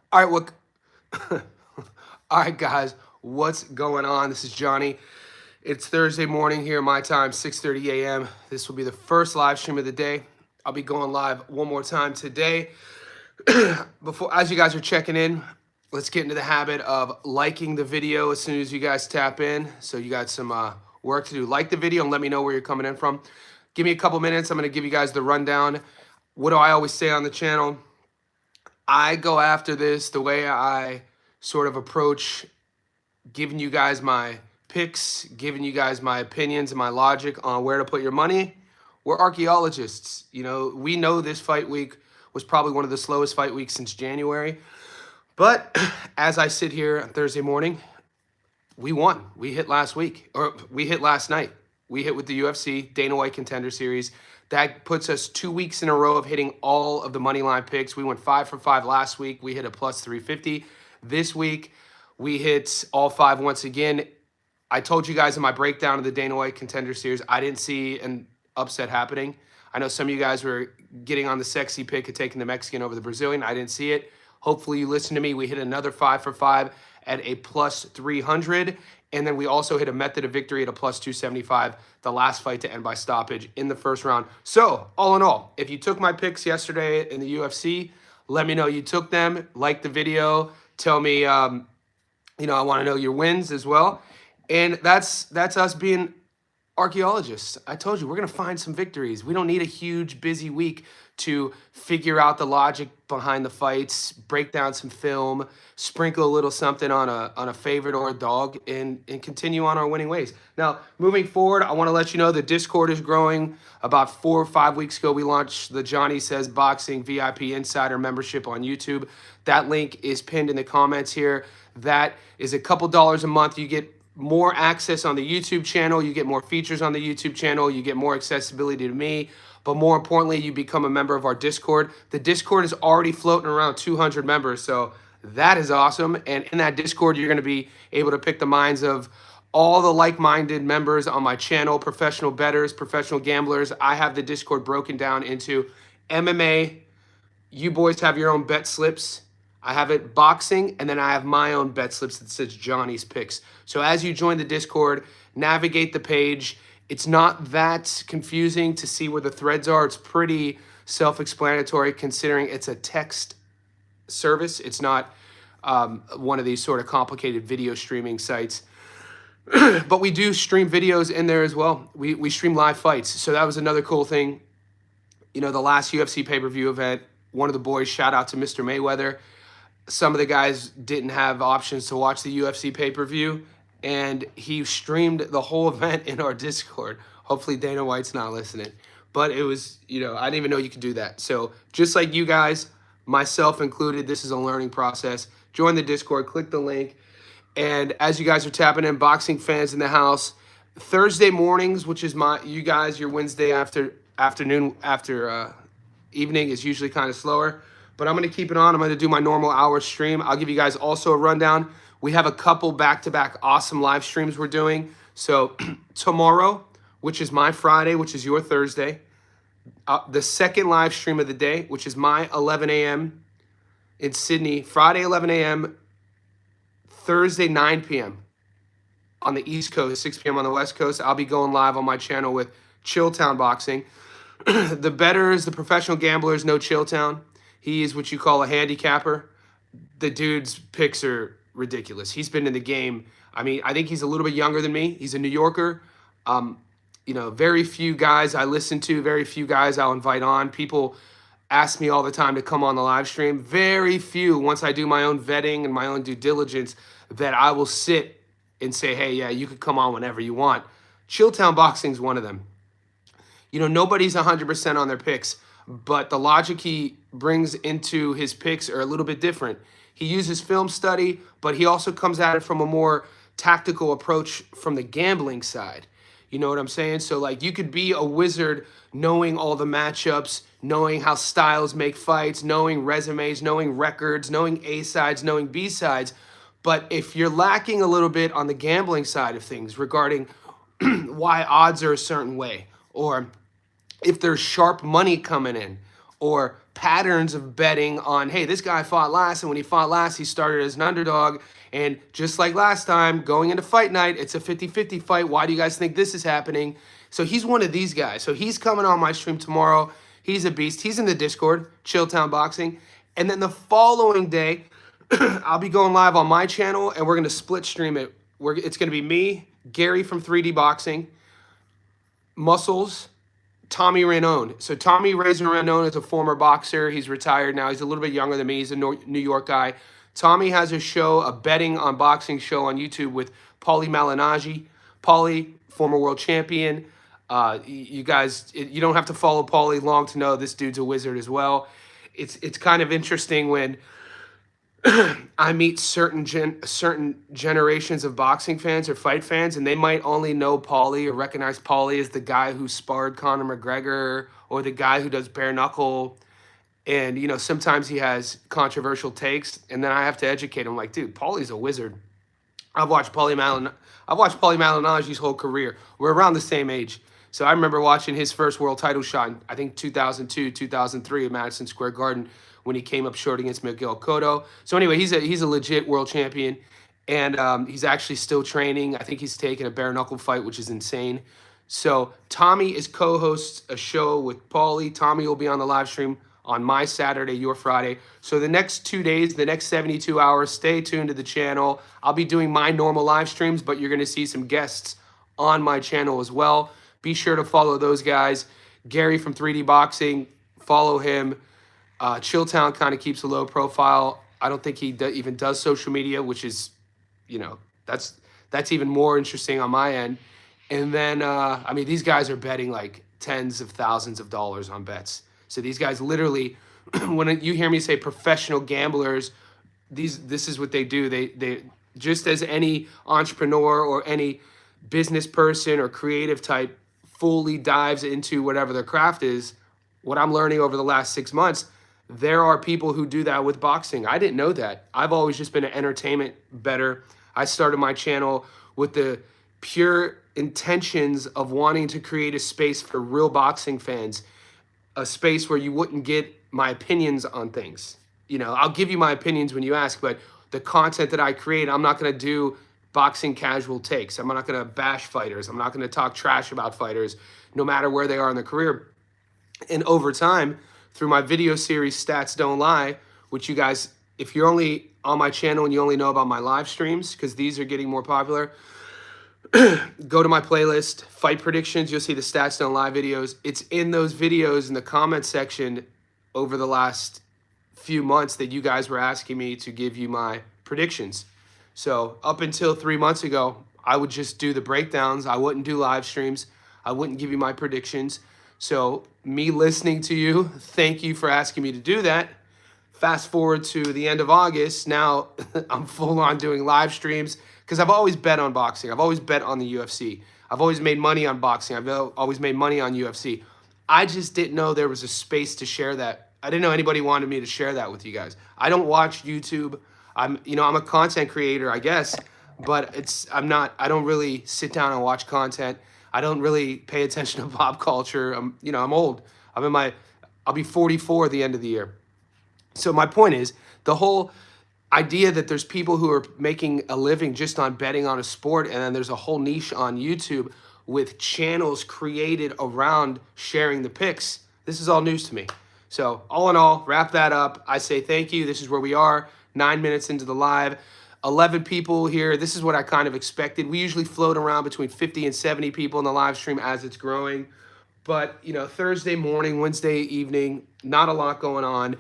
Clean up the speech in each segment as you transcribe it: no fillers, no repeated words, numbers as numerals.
All right, well, all right, guys, what's going on? This is Johnny. It's Thursday morning here, my time, 6:30 a.m. This will be the first live stream of the day. I'll be going live one more time today. Before, as you guys are checking in, let's get into the habit of liking the video as soon as you guys tap in. So you got some work to do. Like the video and let me know where you're coming in from. Give me a couple minutes. I'm going to give you guys the rundown. What do I always say on the channel? I go after this the way I sort of approach giving you guys my picks, giving you guys my opinions and my logic on where to put your money. We're archaeologists. You know, we know this fight week was probably one of the slowest fight weeks since January. But as I sit here on Thursday morning, we won. We hit last week, or we hit last night. We hit with the UFC Dana White Contender Series. That puts us 2 weeks in a row of hitting all of the money line picks. We went 5 for 5 last week. We hit a plus 350. This week, we hit all 5 once again. I told you guys in my breakdown of the Dana White Contender Series, I didn't see an upset happening. I know some of you guys were getting on the sexy pick of taking the Mexican over the Brazilian. I didn't see it. Hopefully you listen to me. We hit another 5 for 5 at a plus 300. And then we also hit a method of victory at a plus 275, the last fight to end by stoppage in the first round. So all in all, if you took my picks yesterday in the UFC, let me know you took them. Like the video. Tell me, I want to know your wins as well. And that's us being archaeologists. I told you, we're going to find some victories. We don't need a huge, busy week to figure out the logic behind the fights, break down some film, sprinkle a little something on a favorite or a dog, and continue on our winning ways. Now, moving forward, I want to let you know the Discord is growing. About 4 or 5 weeks ago, we launched the Johnny Says Boxing VIP Insider membership on YouTube. That link is pinned in the comments here. That is a couple dollars a month. You get more access on the YouTube channel, you get more features on the YouTube channel, you get more accessibility to me, but more importantly, you become a member of our Discord. The Discord is already floating around 200 members, so that is awesome. And in that Discord, you're going to be able to pick the minds of all the like-minded members on my channel, professional bettors, professional gamblers. I have the Discord broken down into MMA. You boys have your own bet slips. I have it boxing, and then I have my own bet slips that says Johnny's Picks. So as you join the Discord, navigate the page. It's not that confusing to see where the threads are. It's pretty self-explanatory considering it's a text service. It's not one of these sort of complicated video streaming sites. But we do stream videos in there as well. We stream live fights. So that was another cool thing. You know, the last UFC pay-per-view event, one of the boys, shout out to Mr. Mayweather. Some of the guys didn't have options to watch the UFC pay-per-view, and he streamed the whole event in our Discord. Hopefully Dana White's not listening. But it was, I didn't even know you could do that. So just like you guys, myself included, this is a learning process. Join the Discord, click the link. And as you guys are tapping in, boxing fans in the house, Thursday mornings, which is your Wednesday afternoon, evening is usually kind of slower. But I'm going to keep it on. I'm going to do my normal hour stream. I'll give you guys also a rundown. We have a couple back-to-back awesome live streams we're doing. So tomorrow, which is my Friday, which is your Thursday, the second live stream of the day, which is my 11 a.m. in Sydney, Friday 11 a.m., Thursday 9 p.m. on the East Coast, 6 p.m. on the West Coast. I'll be going live on my channel with Chilltown Boxing. The bettors, the professional gamblers know Chilltown. He is what you call a handicapper. The dude's picks are ridiculous. He's been in the game. I mean, I think he's a little bit younger than me. He's a New Yorker. Very few guys I listen to, very few guys I'll invite on. People ask me all the time to come on the live stream. Very few, once I do my own vetting and my own due diligence, that I will sit and say, hey, yeah, you could come on whenever you want. Chilltown Boxing's one of them. Nobody's 100% on their picks, but the logic he brings into his picks are a little bit different. He uses film study, but he also comes at it from a more tactical approach from the gambling side. You know what I'm saying? So, you could be a wizard knowing all the matchups, knowing how styles make fights, knowing resumes, knowing records, knowing A sides, knowing B sides. But if you're lacking a little bit on the gambling side of things regarding why odds are a certain way, or if there's sharp money coming in, or patterns of betting on, hey, this guy fought last, and when he fought last, he started as an underdog. And just like last time, going into fight night, it's a 50-50 fight. Why do you guys think this is happening? So he's one of these guys. So he's coming on my stream tomorrow. He's a beast. He's in the Discord, Chilltown Boxing. And then the following day, I'll be going live on my channel, and we're going to split stream it. It's going to be me, Gary from 3D Boxing, Muscles, Tommy Ranone. So Tommy Razor Ranone is a former boxer. He's retired now. He's a little bit younger than me. He's a New York guy. Tommy has a show, a betting on boxing show on YouTube with Paulie Malignaggi. Paulie, former world champion. You guys, you don't have to follow Paulie long to know this dude's a wizard as well. It's kind of interesting when I meet certain generations of boxing fans or fight fans, and they might only know Paulie or recognize Paulie as the guy who sparred Conor McGregor or the guy who does bare knuckle. And, you know, sometimes he has controversial takes, and then I have to educate him like, dude, Paulie's a wizard. I've watched Paulie Malignaggi's whole career. We're around the same age. So I remember watching his first world title shot in, I think, 2002, 2003 at Madison Square Garden when he came up short against Miguel Cotto. So anyway, he's a legit world champion, and he's actually still training. I think he's taking a bare knuckle fight, which is insane. So Tommy is co-hosts a show with Paulie. Tommy will be on the live stream on my Saturday, your Friday. So the next 2 days, the next 72 hours, stay tuned to the channel. I'll be doing my normal live streams, but you're going to see some guests on my channel as well. Be sure to follow those guys. Gary from 3D Boxing, follow him. Chilltown kind of keeps a low profile. I don't think he even does social media, which is, you know, that's even more interesting on my end. And then, I mean, these guys are betting like tens of thousands of dollars on bets. So these guys literally, when you hear me say professional gamblers, this is what they do. They just as any entrepreneur or any business person or creative type fully dives into whatever their craft is, what I'm learning over the last 6 months, there are people who do that with boxing. I didn't know that. I've always just been an entertainment bettor. I started my channel with the pure intentions of wanting to create a space for real boxing fans, a space where you wouldn't get my opinions on things. You know, I'll give you my opinions when you ask, but the content that I create, I'm not going to do boxing casual takes. I'm not going to bash fighters. I'm not going to talk trash about fighters, no matter where they are in their career. And over time, through my video series, Stats Don't Lie, which you guys, if you're only on my channel and you only know about my live streams, because these are getting more popular, go to my playlist, Fight Predictions. You'll see the Stats Don't Lie videos. It's in those videos in the comment section over the last few months that you guys were asking me to give you my predictions. So up until 3 months ago, I would just do the breakdowns. I wouldn't do live streams. I wouldn't give you my predictions. So me listening to you, thank you for asking me to do that. Fast forward to the end of August. Now I'm full on doing live streams because I've always bet on boxing. I've always bet on the UFC. I've always made money on boxing. I've always made money on UFC. I just didn't know there was a space to share that. I didn't know anybody wanted me to share that with you guys. I don't watch YouTube. I'm a content creator, I guess, but I don't really sit down and watch content. I don't really pay attention to pop culture. I'm old. I'll be 44 at the end of the year. So my point is, the whole idea that there's people who are making a living just on betting on a sport, and then there's a whole niche on YouTube with channels created around sharing the picks. This is all news to me. So all in all, wrap that up. I say thank you. This is where we are, 9 minutes into the live. 11 people here. This is what I kind of expected. We usually float around between 50 and 70 people in the live stream as it's growing. But, you know, Thursday morning, Wednesday evening, not a lot going on.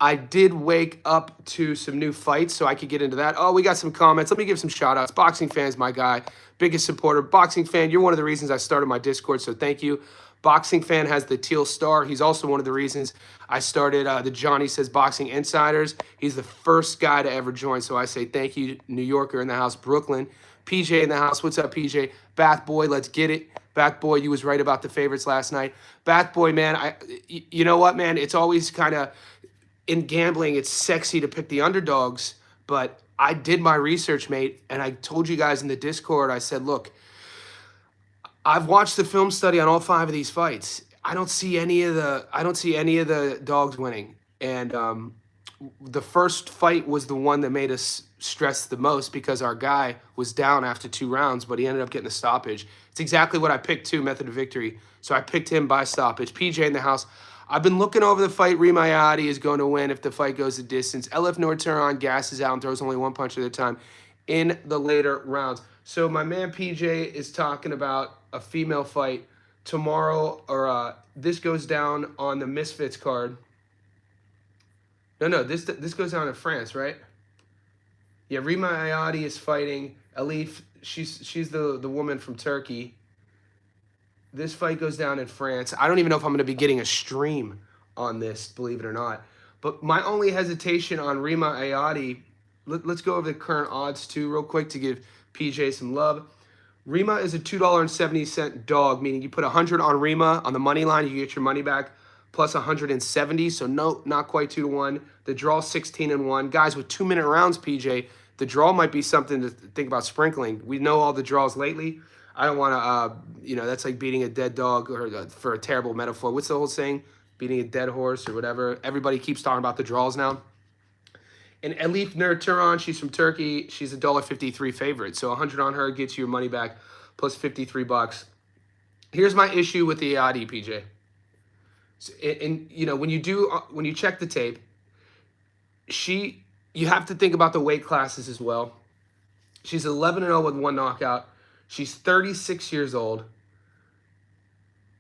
I did wake up to some new fights, so I could get into that. Oh, we got some comments. Let me give some shout-outs. Boxing Fan's my guy. Biggest supporter. Boxing Fan, you're one of the reasons I started my Discord, so thank you. Boxing Fan has the teal star. He's also one of the reasons I started the Johnny Says Boxing Insiders. He's the first guy to ever join, so I say thank you. New Yorker in the house, Brooklyn. PJ in the house. What's up, PJ? Bath Boy, let's get it. Bath Boy, you was right about the favorites last night. Bath Boy, man, you know what, man? It's always kind of, in gambling, it's sexy to pick the underdogs, but I did my research, mate, and I told you guys in the Discord, I said, look, I've watched the film study on all 5 of these fights. I don't see any of the dogs winning. And the first fight was the one that made us stress the most because our guy was down after 2 rounds, but he ended up getting a stoppage. It's exactly what I picked too, method of victory. So I picked him by stoppage. PJ in the house. I've been looking over the fight. Rimayati is going to win if the fight goes the distance. LF Norturon gasses out and throws only 1 punch at a time in the later rounds. So my man PJ is talking about a female fight tomorrow, or this goes down on the Misfits card. No, this goes down in France, right? Yeah, Rima Ayadi is fighting Elif. She's the woman from Turkey. This fight goes down in France. I don't even know if I'm going to be getting a stream on this, believe it or not. But my only hesitation on Rima Ayadi, let's go over the current odds too real quick to give PJ some love. Rima is a $2.70 dog, meaning you put 100 on Rima on the money line, you get your money back, plus 170, so no, not quite 2-1. The draw 16-1. Guys, with 2-minute rounds, PJ, the draw might be something to think about sprinkling. We know all the draws lately. I don't want to, that's like beating a dead dog, or for a terrible metaphor. What's the whole saying? Beating a dead horse or whatever. Everybody keeps talking about the draws now. And Elif Nur Turan, she's from Turkey. She's a $1.53 favorite. So 100 on her gets you your money back, plus 53 bucks. Here's my issue with the Ayadi, PJ. And when you check the tape, you have to think about the weight classes as well. She's 11-0 with 1 knockout. She's 36 years old.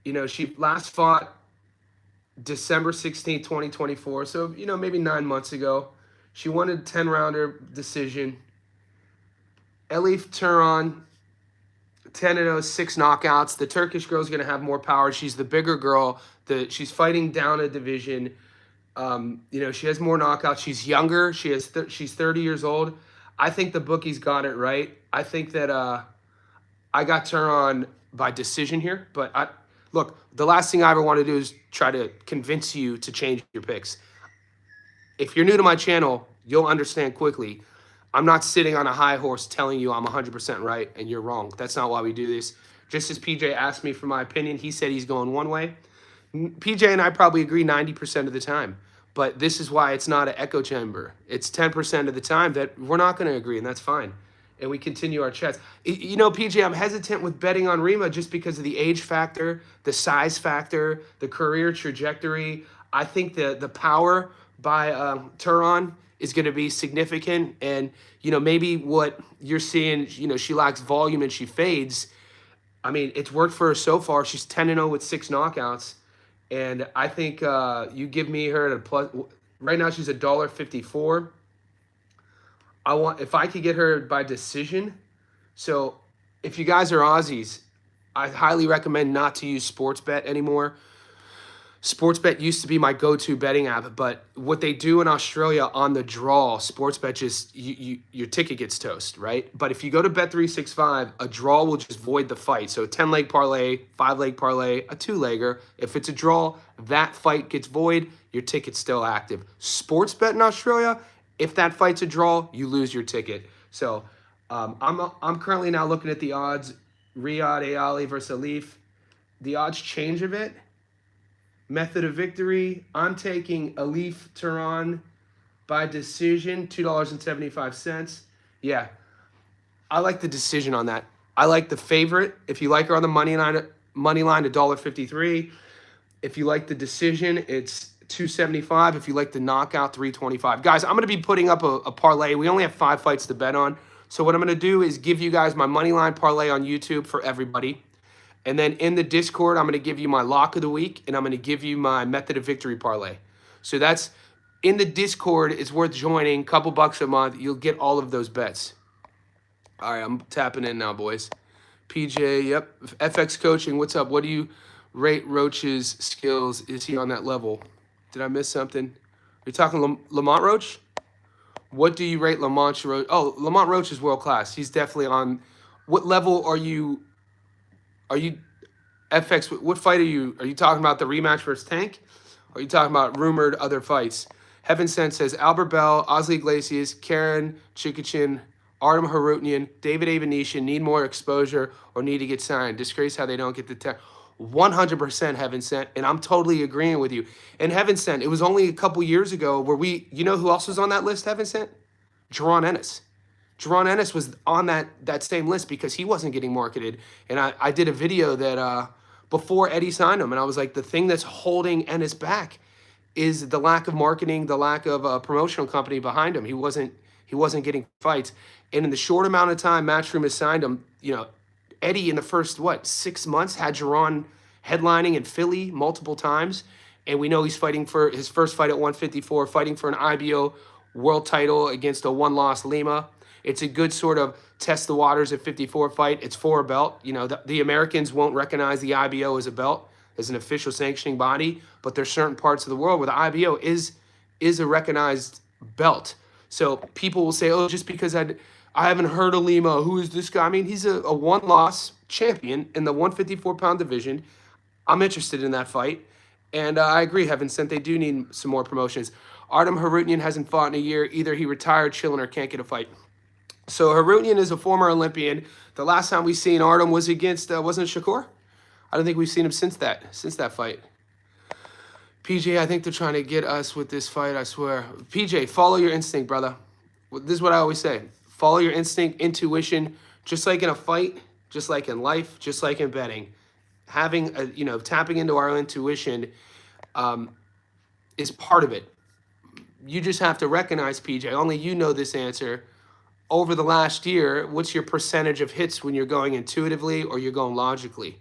She last fought December 16, 2024. So, maybe 9 months ago. She won a 10-rounder decision. Elif Turan, 10-0, 6 knockouts. The Turkish girl's going to have more power. She's the bigger girl. She's fighting down a division. She has more knockouts. She's younger. She's 30 years old. I think the bookies got it right. I think that I got Turan by decision here. But look, the last thing I ever want to do is try to convince you to change your picks. If you're new to my channel, you'll understand quickly. I'm not sitting on a high horse telling you I'm 100% right and you're wrong. That's not why we do this. Just as PJ asked me for my opinion, he said he's going one way. PJ and I probably agree 90% of the time. But this is why it's not an echo chamber. It's 10% of the time that we're not going to agree, and that's fine. And we continue our chats. PJ, I'm hesitant with betting on Rima just because of the age factor, the size factor, the career trajectory. I think the power by Turan is going to be significant. And, maybe what you're seeing, she lacks volume and she fades. I mean, it's worked for her so far. She's 10-0 with 6 knockouts. And I think you give me her at a plus. Right now, she's $1.54. If I could get her by decision. So if you guys are Aussies, I highly recommend not to use Sportsbet anymore. Sportsbet used to be my go-to betting app, but what they do in Australia on the draw, Sportsbet just your ticket gets toast, right? But if you go to Bet365, a draw will just void the fight. So a 10-leg parlay, 5-leg parlay, a 2-legger. If it's a draw, that fight gets void, your ticket's still active. Sportsbet in Australia, if that fight's a draw, you lose your ticket. So I'm currently now looking at the odds. Riyad Ayali versus Elif. The odds change a bit. Method of victory, I'm taking Elif Turan by decision, $2.75. Yeah, I like the decision on that. I like the favorite. If you like her on the money line, $1.53. If you like the decision, it's $2.75. If you like the knockout, $3.25. Guys, I'm going to be putting up a parlay. We only have 5 fights to bet on. So what I'm going to do is give you guys my money line parlay on YouTube for everybody. And then in the Discord, I'm going to give you my lock of the week, and I'm going to give you my method of victory parlay. So that's in the Discord. It's worth joining. Couple bucks a month. You'll get all of those bets. All right, I'm tapping in now, boys. PJ, yep. FX Coaching, what's up? What do you rate Roach's skills? Is he on that level? Did I miss something? Are you talking Lamont Roach? What do you rate Lamont Roach? Oh, Lamont Roach is world class. He's definitely on. What level are you? Are you FX? What fight are you? Are you talking about the rematch versus Tank? Or are you talking about rumored other fights? Heaven Sent says Albert Bell, Ozzy Iglesias, Karen Chikachin, Artem Harutnian, David Avanesyan need more exposure or need to get signed. Disgrace how they don't get the tech. 100% Heaven Sent, and I'm totally agreeing with you. And Heaven Sent, it was only a couple years ago where you know who else was on that list, Heaven Sent? Jaron Ennis. Jaron Ennis was on that same list because he wasn't getting marketed. And I did a video that before Eddie signed him, and I was like, the thing that's holding Ennis back is the lack of marketing, the lack of a promotional company behind him. He wasn't getting fights. And in the short amount of time Matchroom has signed him, you know, Eddie in the first 6 months had Jaron headlining in Philly multiple times, and we know he's fighting for his first fight at 154, fighting for an IBO world title against a one-loss Lima. It's a good sort of test the waters at 54 fight. It's for a belt. You know, the Americans won't recognize the IBO as a belt, as an official sanctioning body, but there's certain parts of the world where the IBO is a recognized belt. So people will say, oh, just because I haven't heard of Lima, who is this guy? I mean, he's a one-loss champion in the 154-pound division. I'm interested in that fight. And I agree, Heaven Sent, they do need some more promotions. Artem Harutnian hasn't fought in a year. Either he retired, chilling, or can't get a fight. So Harutnian is a former Olympian. The last time we seen Artem was against, wasn't it Shakur? I don't think we've seen him since that fight. PJ, I think they're trying to get us with this fight, I swear. PJ, follow your instinct, brother. This is what I always say. Follow your instinct, intuition, just like in a fight, just like in life, just like in betting. Having, tapping into our intuition is part of it. You just have to recognize, PJ, only you know this answer. Over the last year, what's your percentage of hits when you're going intuitively or you're going logically?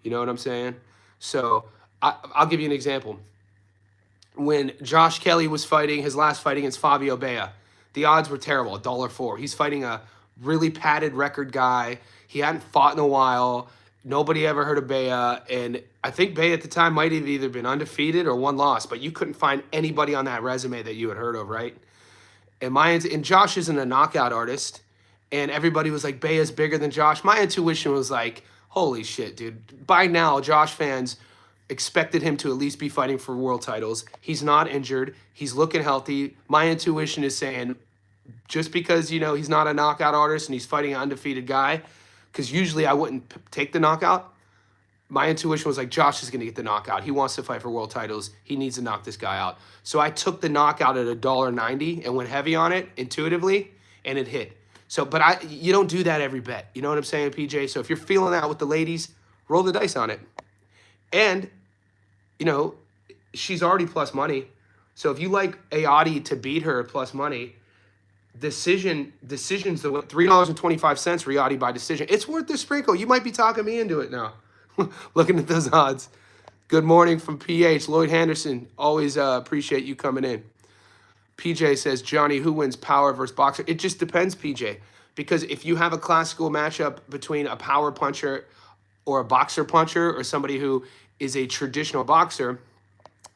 You know what I'm saying? So I'll give you an example. When Josh Kelly was fighting his last fight against Fabio Bea, the odds were terrible, $1.04. He's fighting a really padded record guy. He hadn't fought in a while. Nobody ever heard of Bea. And I think Bea at the time might have either been undefeated or one loss, but you couldn't find anybody on that resume that you had heard of, right? And Josh isn't a knockout artist, and everybody was like, Bea's bigger than Josh. My intuition was like, holy shit, dude. By now, Josh fans expected him to at least be fighting for world titles. He's not injured. He's looking healthy. My intuition is saying, just because, he's not a knockout artist and he's fighting an undefeated guy, because usually I wouldn't take the knockout. My intuition was like, Josh is going to get the knockout. He wants to fight for world titles. He needs to knock this guy out. So I took the knockout at $1.90 and went heavy on it intuitively, and it hit. So, but you don't do that every bet. You know what I'm saying, PJ? So if you're feeling that with the ladies, roll the dice on it. And, she's already plus money. So if you like Ayati to beat her plus money, decision's the $3.25 Riyadi by decision. It's worth the sprinkle. You might be talking me into it now. Looking at those odds. Good morning from PH. Lloyd Henderson. Always appreciate you coming in. PJ says, Johnny, who wins power versus boxer? It just depends, PJ. Because if you have a classical matchup between a power puncher or a boxer puncher or somebody who is a traditional boxer,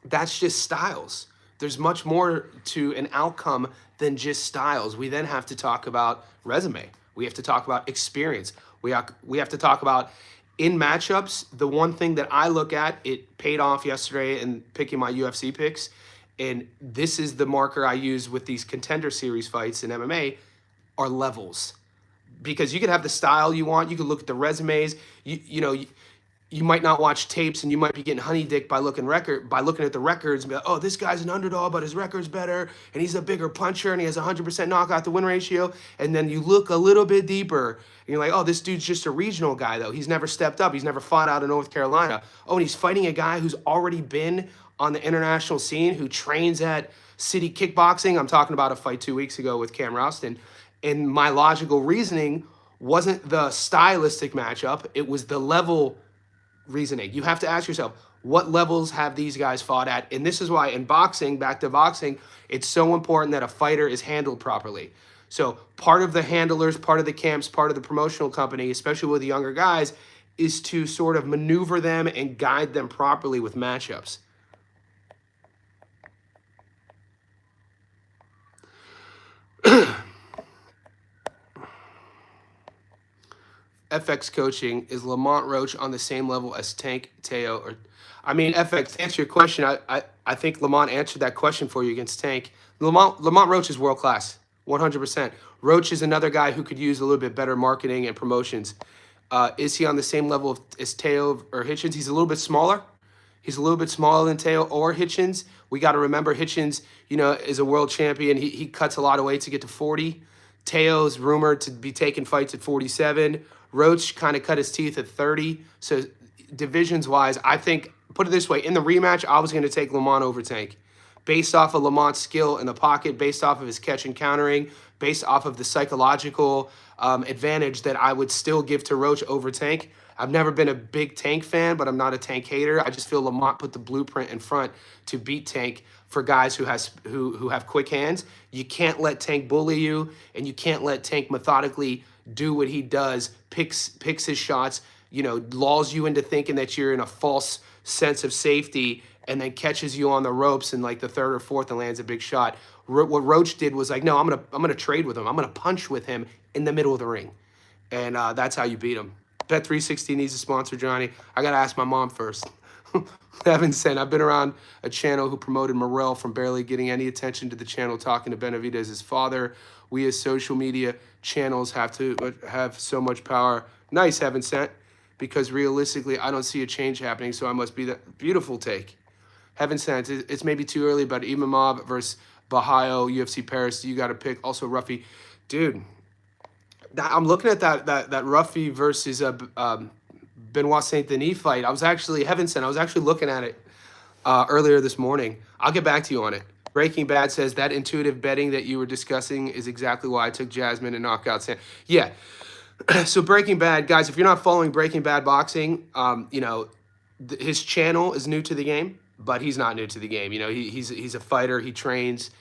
that's just styles. There's much more to an outcome than just styles. We then have to talk about resume. We have to talk about experience. We have to talk about in matchups. The one thing that I look at, it paid off yesterday in picking my UFC picks, and this is the marker I use with these contender series fights in MMA, are levels. Because you could have the style you want, you could look at the resumes, you might not watch tapes and you might be getting honey dick by looking at the records and be like, oh, this guy's an underdog, but his record's better, and he's a bigger puncher, and he has a 100% knockout to win ratio. And then you look a little bit deeper, and you're like, oh, this dude's just a regional guy, though. He's never stepped up. He's never fought out of North Carolina. Oh, and he's fighting a guy who's already been on the international scene, who trains at City Kickboxing. I'm talking about a fight 2 weeks ago with Cam Roston. And my logical reasoning wasn't the stylistic matchup. It was the level reasoning. You have to ask yourself, what levels have these guys fought at? And this is why in boxing, back to boxing, it's so important that a fighter is handled properly. So part of the handlers, part of the camps, part of the promotional company, especially with the younger guys, is to sort of maneuver them and guide them properly with matchups. FX coaching, is Lamont Roach on the same level as Tank, Teo, or... I mean, FX, to answer your question, I think Lamont answered that question for you against Tank. Lamont Roach is world-class, 100%. Roach is another guy who could use a little bit better marketing and promotions. Is he on the same level as Teo or Hitchens? He's a little bit smaller. He's a little bit smaller than Teo or Hitchens. We got to remember Hitchens, is a world champion. He cuts a lot of weight to get to 40. Teo's rumored to be taking fights at 47. Roach kind of cut his teeth at 30. So divisions-wise, I think, put it this way, in the rematch, I was going to take Lamont over Tank. Based off of Lamont's skill in the pocket, based off of his catch and countering, based off of the psychological advantage that I would still give to Roach over Tank. I've never been a big Tank fan, but I'm not a Tank hater. I just feel Lamont put the blueprint in front to beat Tank for guys who have quick hands. You can't let Tank bully you, and you can't let Tank methodically do what he does, picks his shots, lulls you into thinking that you're in a false sense of safety, and then catches you on the ropes in like the third or fourth and lands a big shot. What Roach did was like, no, I'm gonna trade with him. I'm gonna punch with him in the middle of the ring, and that's how you beat him. Bet360 needs a sponsor, Johnny. I gotta ask my mom first. Heaven sent. I've been around a channel who promoted Morrell from barely getting any attention to the channel, talking to Benavidez, his father. We as social media channels have to have so much power. Nice, Heaven sent, because realistically, I don't see a change happening, so I must be that beautiful take. Heaven sent. It's maybe too early, but Imamov versus Bahayo, UFC Paris, you got to pick. Also, Ruffy, dude. I'm looking at that Ruffy versus Benoit Saint Denis fight. I was actually looking at it earlier this morning. I'll get back to you on it. Breaking Bad says that intuitive betting that you were discussing is exactly why I took Jasmine and knockout Sam. Yeah. So Breaking Bad, guys, if you're not following Breaking Bad boxing, his channel is new to the game, but he's not new to the game. He's a fighter. He trains.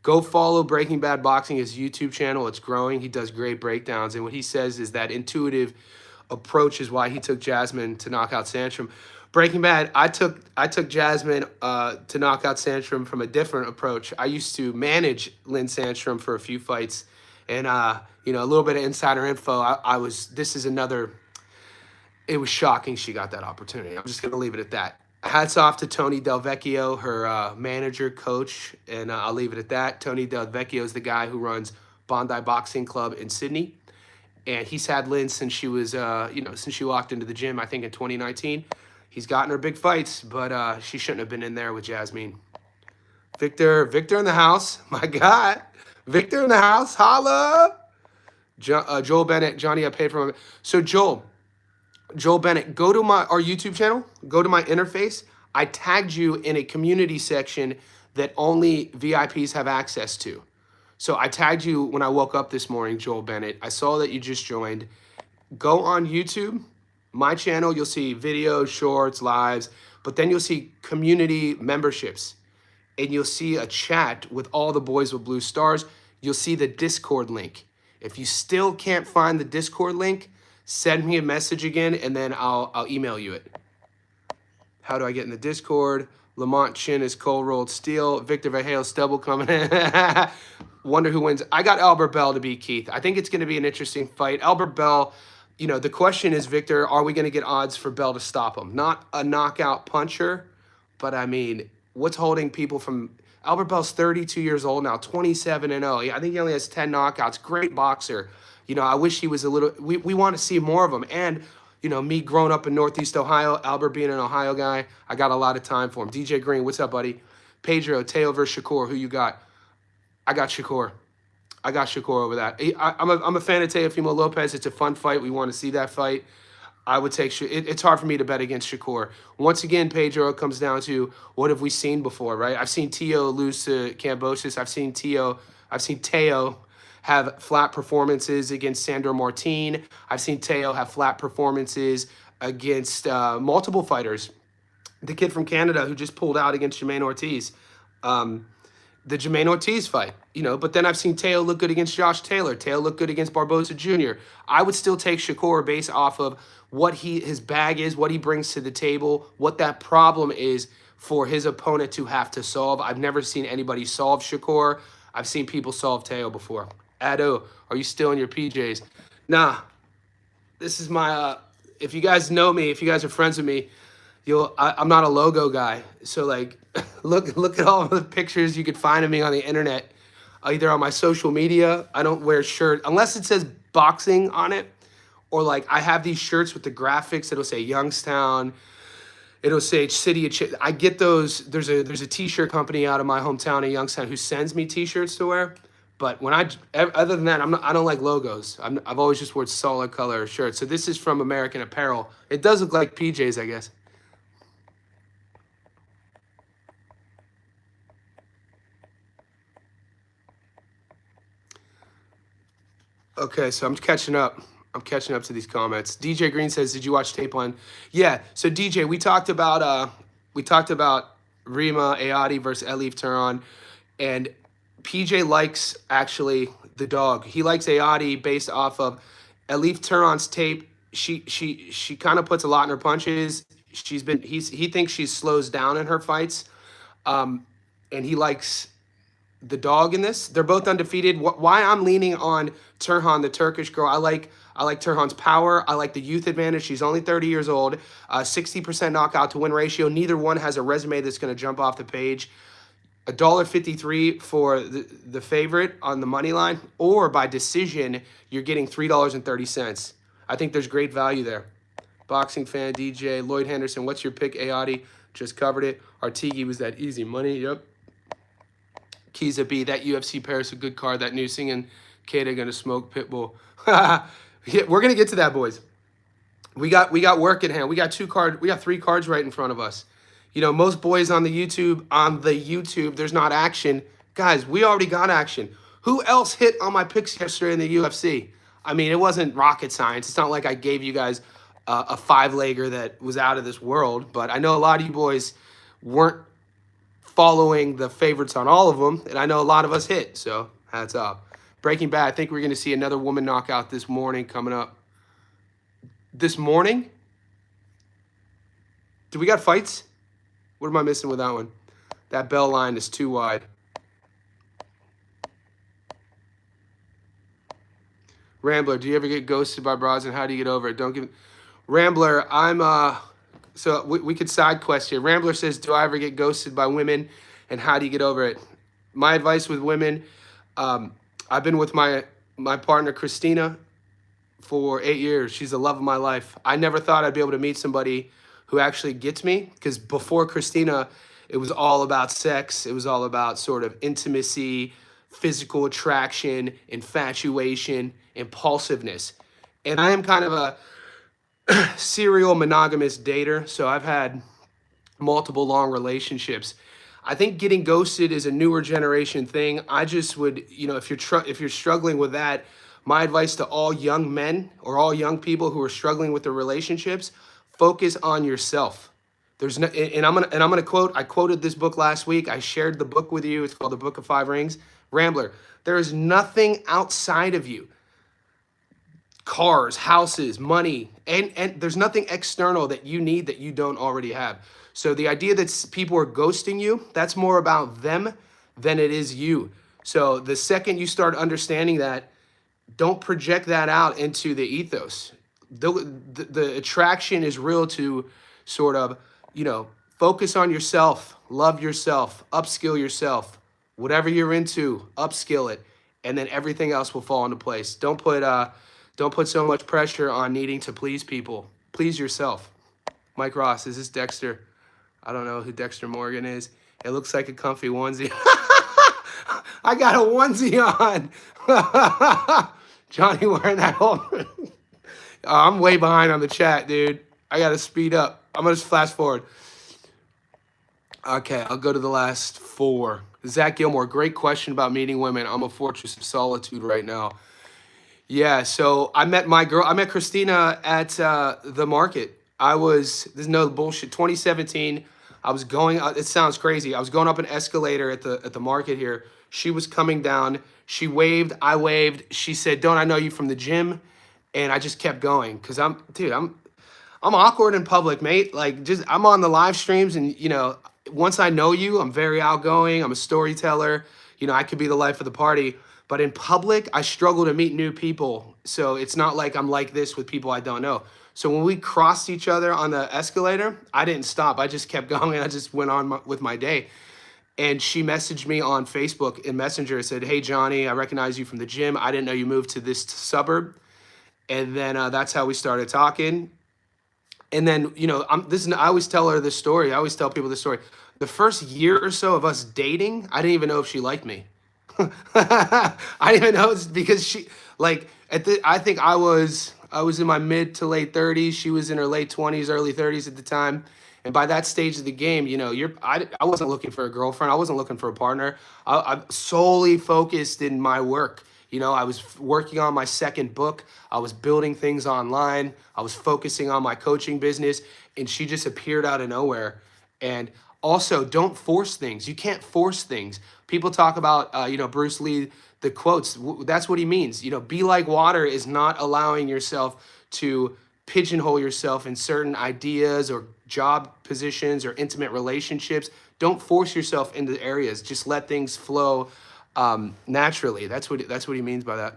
Go follow Breaking Bad Boxing, his YouTube channel. It's growing. He does great breakdowns. And what he says is that intuitive approach is why he took Jasmine to knock out Sandstrom. Breaking Bad, I took Jasmine to knock out Sandstrom from a different approach. I used to manage Lynn Sandstrom for a few fights. And, a little bit of insider info. It was shocking she got that opportunity. I'm just going to leave it at that. Hats off to Tony Del Vecchio, her manager, coach, and I'll leave it at that. Tony Del Vecchio is the guy who runs Bondi Boxing Club in Sydney, and he's had Lynn since she was, since she walked into the gym, I think in 2019. He's gotten her big fights, but she shouldn't have been in there with Jasmine. Victor in the house, my God. Victor in the house, holla. Joel Bennett, Johnny, I paid for him. So Joel Bennett, go to our YouTube channel, go to my interface. I tagged you in a community section that only VIPs have access to. So I tagged you when I woke up this morning, Joel Bennett. I saw that you just joined. Go on YouTube, my channel, you'll see videos, shorts, lives, but then you'll see community memberships. And you'll see a chat with all the boys with blue stars. You'll see the Discord link. If you still can't find the Discord link, send me a message again, and then I'll email you it. How do I get in the Discord? Lamont Chin is cold rolled steel. Victor Verhale stubble coming in. Wonder who wins. I got Albert Bell to beat Keith. I think it's going to be an interesting fight. Albert Bell, the question is, Victor, are we going to get odds for Bell to stop him? Not a knockout puncher, but I mean, what's holding people from... Albert Bell's 32 years old now, 27-0. I think he only has 10 knockouts. Great boxer. I wish he was a little... We want to see more of him. And, me growing up in Northeast Ohio, Albert being an Ohio guy, I got a lot of time for him. DJ Green, what's up, buddy? Pedro, Teo versus Shakur, who you got? I got Shakur. Over that. I'm a fan of Teofimo Lopez. It's a fun fight. We want to see that fight. I would take... It's hard for me to bet against Shakur. Once again, Pedro, it comes down to what have we seen before, right? I've seen Teo lose to Kambosos. I've seen Teo have flat performances against Sandor Martin. I've seen Teo have flat performances against multiple fighters. The kid from Canada who just pulled out against Jermaine Ortiz. The Jermaine Ortiz fight, but then I've seen Teo look good against Josh Taylor. Teo look good against Barboza Jr. I would still take Shakur based off of what his bag is, what he brings to the table, what that problem is for his opponent to have to solve. I've never seen anybody solve Shakur. I've seen people solve Teo before. Ado, are you still in your PJs? Nah, this is my, if you guys know me, if you guys are friends with me, I'm not a logo guy. So like, look at all the pictures you could find of me on the internet, either on my social media. I don't wear a shirt unless it says boxing on it, or like I have these shirts with the graphics. It'll say Youngstown. It'll say City of I get those. There's a t-shirt company out of my hometown in Youngstown who sends me t-shirts to wear. But when other than that, I don't like logos. I've always just worn solid color shirts. So this is from American Apparel. It does look like PJs, I guess. Okay, so I'm catching up. I'm catching up to these comments. DJ Green says, "Did you watch tape on?" Yeah. So DJ, we talked about Rima Ayadi versus Elif Turan, and PJ likes actually the dog. He likes Ayadi based off of Elif Turan's tape. She kind of puts a lot in her punches. He thinks she slows down in her fights, and he likes the dog in this. They're both undefeated. Why I'm leaning on Turhan, the Turkish girl. I like Turhan's power. I like the youth advantage. She's only 30 years old. 60% knockout to win ratio. Neither one has a resume that's going to jump off the page. $1.53 for the favorite on the money line, or by decision, you're getting $3.30. I think there's great value there. Boxing fan DJ Lloyd Henderson, what's your pick? Ayadi just covered it. Artigi was that easy money. Yep. Kiza B, that UFC Paris a good card. That new singing kid are gonna smoke Pitbull. Yeah, we're gonna get to that, boys. We got work at hand. We got 3 cards right in front of us. You know, most boys on the YouTube, there's not action. Guys, we already got action. Who else hit on my picks yesterday in the UFC? I mean, it wasn't rocket science. It's not like I gave you guys a 5-legger that was out of this world, but I know a lot of you boys weren't following the favorites on all of them, and I know a lot of us hit, so hats off. Breaking Bad, I think we're going to see another woman knockout this morning coming up. This morning? Do we got fights? What am I missing with that one? That bell line is too wide. Rambler, do you ever get ghosted by bras, and how do you get over it? Don't give... Rambler, so we could side quest here. Rambler says, do I ever get ghosted by women, and how do you get over it? My advice with women, I've been with my partner, Christina, for 8 years. She's the love of my life. I never thought I'd be able to meet somebody who actually gets me, because before Christina, it was all about sex. It was all about sort of intimacy, physical attraction, infatuation, impulsiveness. And I am kind of a serial monogamous dater, so I've had multiple long relationships. I think getting ghosted is a newer generation thing. I just would, you know, if you're struggling with that, my advice to all young men or all young people who are struggling with their relationships, focus on yourself. There's no, and I'm gonna quote. I quoted this book last week. I shared the book with you. It's called The Book of 5 Rings. Rambler, there is nothing outside of you. Cars, houses, money, and there's nothing external that you need that you don't already have. So the idea that people are ghosting you, that's more about them than it is you. So the second you start understanding that, don't project that out into the ethos. The attraction is real to sort of, you know, focus on yourself, love yourself, upskill yourself. Whatever you're into, upskill it, and then everything else will fall into place. Don't put so much pressure on needing to please people. Please yourself. Mike Ross, is this Dexter? I don't know who Dexter Morgan is. It looks like a comfy onesie. I got a onesie on. Johnny wearing that whole... I'm way behind on the chat, dude. I got to speed up. I'm going to just flash forward. Okay, I'll go to the last 4. Zach Gilmore, great question about meeting women. I'm a fortress of solitude right now. Yeah, so I met Christina at the market. There's no bullshit, 2017, I was going, it sounds crazy. I was going up an escalator at the market here. She was coming down. She waved, I waved. She said, "Don't I know you from the gym?" And I just kept going because I'm awkward in public, mate. Like, I'm on the live streams, and you know, once I know you, I'm very outgoing. I'm a storyteller. You know, I could be the life of the party. But in public, I struggle to meet new people. So it's not like I'm like this with people I don't know. So when we crossed each other on the escalator, I didn't stop. I just kept going. I just went on with my day. And she messaged me on Facebook in Messenger and said, "Hey, Johnny, I recognize you from the gym. I didn't know you moved to this suburb." And then that's how we started talking. And then, you know, I always tell her this story. I always tell people this story. The first year or so of us dating, I didn't even know if she liked me. I didn't even know, it's because she, like, I think I was in my mid to late 30s. She was in her late 20s, early 30s at the time. And by that stage of the game, you know, I wasn't looking for a girlfriend. I wasn't looking for a partner. I'm solely focused in my work. You know, I was working on my second book. I was building things online. I was focusing on my coaching business, and she just appeared out of nowhere. And also, don't force things. You can't force things. People talk about, you know, Bruce Lee, the quotes. That's what he means. You know, be like water is not allowing yourself to pigeonhole yourself in certain ideas or job positions or intimate relationships. Don't force yourself into areas. Just let things flow naturally. That's what he means by that.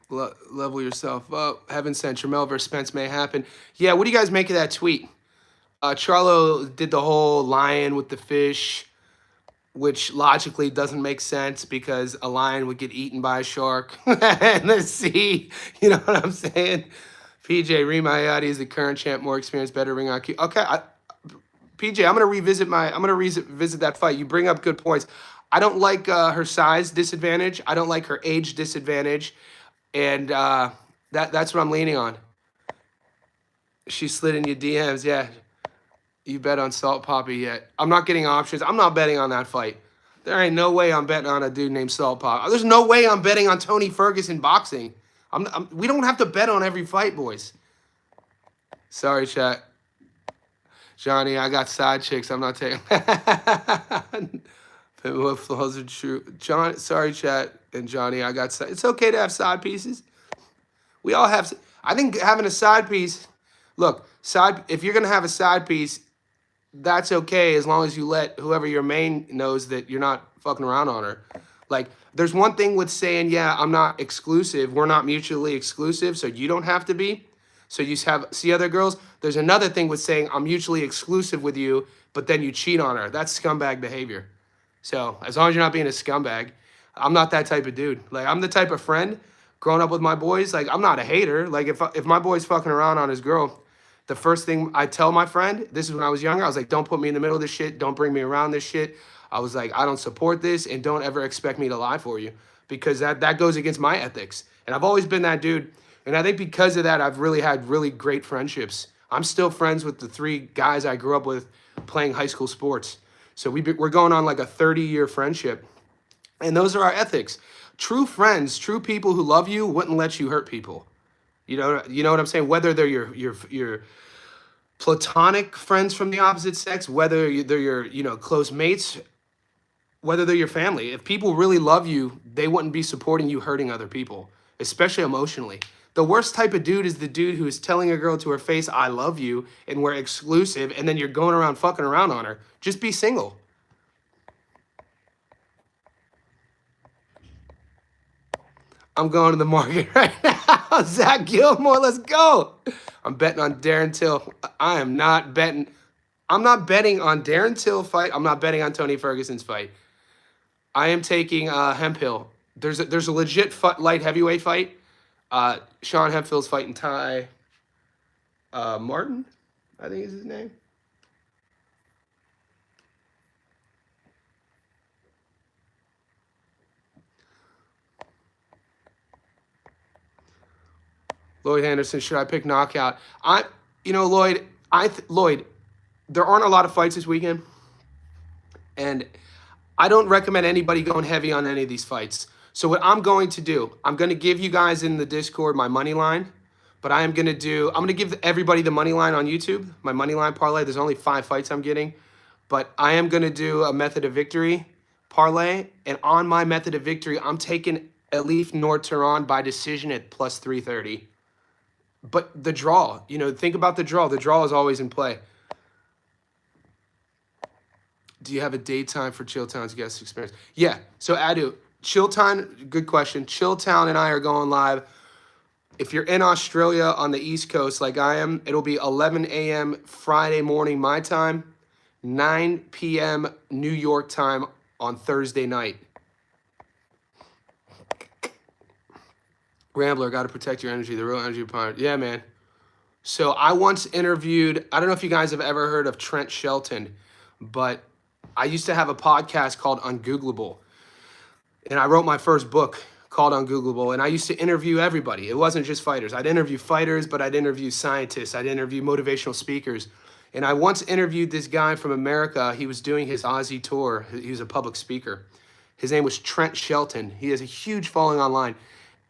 Level yourself up. Heaven sent. Tramel versus Spence may happen. Yeah, what do you guys make of that tweet? Charlo did the whole lion with the fish, which logically doesn't make sense because a lion would get eaten by a shark in the sea. You know what I'm saying? PJ Rima Hayati is the current champ, more experience, better ring IQ. Okay, PJ, I'm gonna revisit that fight. You bring up good points. I don't like her size disadvantage. I don't like her age disadvantage, and that's what I'm leaning on. She slid in your DMs. Yeah, you bet on Salt Poppy yet? I'm not getting options. I'm not betting on that fight. There ain't no way I'm betting on a dude named Salt Pop. There's no way I'm betting on Tony Ferguson boxing. We don't have to bet on every fight, boys. Sorry, chat. Johnny, I got side chicks. I'm not taking. What flaws are true? John, sorry, chat. And Johnny, I got side. It's okay to have side pieces. We all have. I think having a side piece. Look, if you're gonna have a side piece, that's okay as long as you let whoever your main knows that you're not fucking around on her. Like, there's one thing with saying, yeah, I'm not exclusive. We're not mutually exclusive, so you don't have to be. So you see other girls. There's another thing with saying I'm mutually exclusive with you, but then you cheat on her. That's scumbag behavior. So as long as you're not being a scumbag, I'm not that type of dude. Like, I'm the type of friend growing up with my boys. Like, I'm not a hater. Like, if my boy's fucking around on his girl, the first thing I tell my friend, this is when I was younger, I was like, don't put me in the middle of this shit. Don't bring me around this shit. I was like, I don't support this, and don't ever expect me to lie for you, because that goes against my ethics. And I've always been that dude. And I think because of that, I've really had really great friendships. I'm still friends with the 3 guys I grew up with playing high school sports. So we're going on like a 30-year friendship. And those are our ethics. True friends, true people who love you wouldn't let you hurt people. You know what I'm saying? Whether they're your platonic friends from the opposite sex, whether they're your close mates, whether they're your family. If people really love you, they wouldn't be supporting you hurting other people, especially emotionally. The worst type of dude is the dude who is telling a girl to her face, I love you, and we're exclusive, and then you're going around fucking around on her. Just be single. I'm going to the market right now. Zach Gilmore, let's go. I'm betting on Darren Till. I'm not betting on Darren Till fight. I'm not betting on Tony Ferguson's fight. I am taking Hemphill. There's a legit light heavyweight fight. Sean Hemphill's fighting Ty Martin, I think is his name. Lloyd Anderson, should I pick knockout? Lloyd, Lloyd, there aren't a lot of fights this weekend, and I don't recommend anybody going heavy on any of these fights. So what I'm going to do, I'm going to give you guys in the Discord my money line, but I'm going to give everybody the money line on YouTube, my money line parlay. There's only 5 fights I'm getting, but I am going to do a method of victory parlay, and on my method of victory, I'm taking Elif Nor-Tehran by decision at plus 330. But the draw, think about the draw. The draw is always in play. Do you have a daytime for Chilltown's guest experience? Yeah. So Adu, Chilltown, good question. Chilltown and I are going live. If you're in Australia on the East Coast like I am, it'll be 11 a.m. Friday morning my time, 9 p.m. New York time on Thursday night. Rambler, got to protect your energy, the real energy behind it. Yeah, man. So I once interviewed, I don't know if you guys have ever heard of Trent Shelton, but I used to have a podcast called Ungoogleable. And I wrote my first book called Ungoogleable. And I used to interview everybody. It wasn't just fighters. I'd interview fighters, but I'd interview scientists. I'd interview motivational speakers. And I once interviewed this guy from America. He was doing his Aussie tour. He was a public speaker. His name was Trent Shelton. He has a huge following online.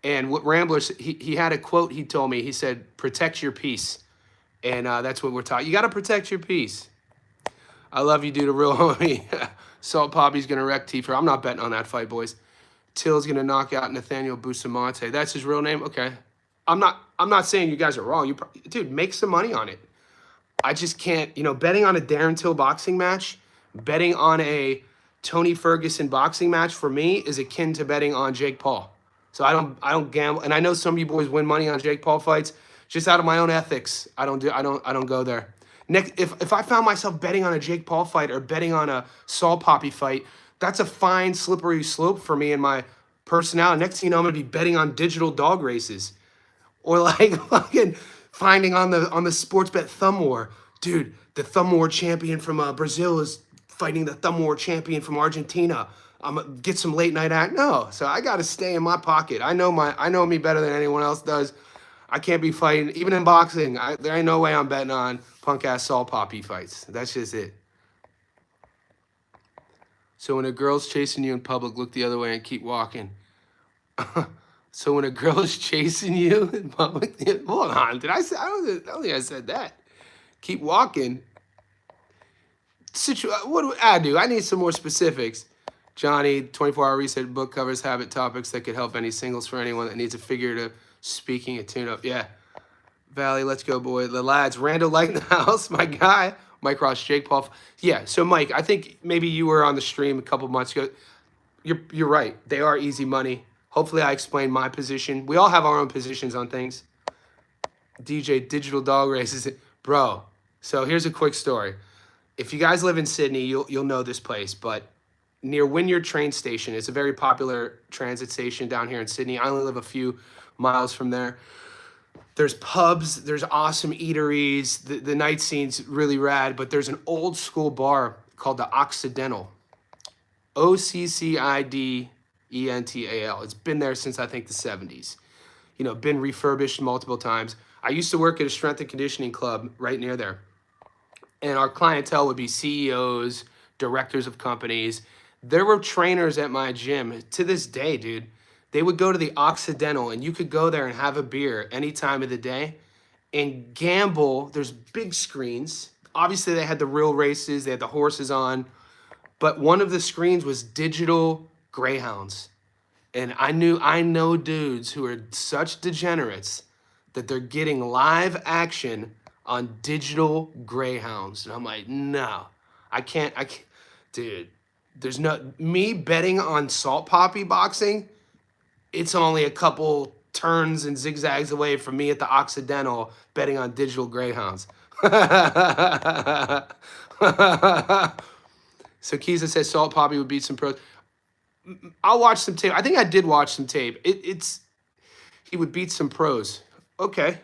And what Ramblers, he had a quote he told me. He said, protect your peace. And that's what we're talking. You got to protect your peace. I love you, dude. A real homie. Salt Poppy's going to wreck Tiefer. I'm not betting on that fight, boys. Till's going to knock out Nathaniel Bustamante. That's his real name? Okay. I'm not saying you guys are wrong. Dude, make some money on it. I just can't, betting on a Darren Till boxing match, betting on a Tony Ferguson boxing match for me is akin to betting on Jake Paul. So I don't gamble, and I know some of you boys win money on Jake Paul fights. Just out of my own ethics, I don't go there. Next, if I found myself betting on a Jake Paul fight or betting on a Saul Poppy fight, that's a fine slippery slope for me and my personality. Next thing you know, I'm gonna be betting on digital dog races, or like fucking finding on the sports bet thumb war, dude. The thumb war champion from Brazil is fighting the thumb war champion from Argentina. I'm gonna get some late night act. No, so I got to stay in my pocket. I know me better than anyone else does. I can't be fighting, even in boxing. There ain't no way I'm betting on punk ass Saul Poppy fights. That's just it. So when a girl's chasing you in public, look the other way and keep walking. So when a girl is chasing you in public, hold on, did I say? I don't think I said that. Keep walking. What do I do? I need some more specifics. Johnny, 24-hour reset book covers habit topics that could help any singles for anyone that needs a figurative speaking a tune-up. Yeah. Valley, let's go, boy. The lads. Randall Light in the house, my guy. Mike Ross, Jake Paul. Yeah, so Mike, I think maybe you were on the stream a couple months ago. You're right. They are easy money. Hopefully I explained my position. We all have our own positions on things. DJ, digital dog races. Bro, so here's a quick story. If you guys live in Sydney, you'll know this place, but near Wynyard train station. It's a very popular transit station down here in Sydney. I only live a few miles from there. There's pubs, there's awesome eateries. The night scene's really rad, but there's an old school bar called the Occidental. Occidental. It's been there since I think the 70s. Been refurbished multiple times. I used to work at a strength and conditioning club right near there. And our clientele would be CEOs, directors of companies. There were trainers at my gym to this day, dude. They would go to the Occidental, and you could go there and have a beer any time of the day and gamble. There's big screens. Obviously, they had the real races. They had the horses on. But one of the screens was digital greyhounds. And I know dudes who are such degenerates that they're getting live action on digital greyhounds. And I'm like, no, I can't. Dude. There's me betting on Salt Poppy boxing. It's only a couple turns and zigzags away from me at the Occidental betting on digital greyhounds. So Keeza says Salt Poppy would beat some pros. I'll watch some tape. I think I did watch some tape. He would beat some pros. Okay,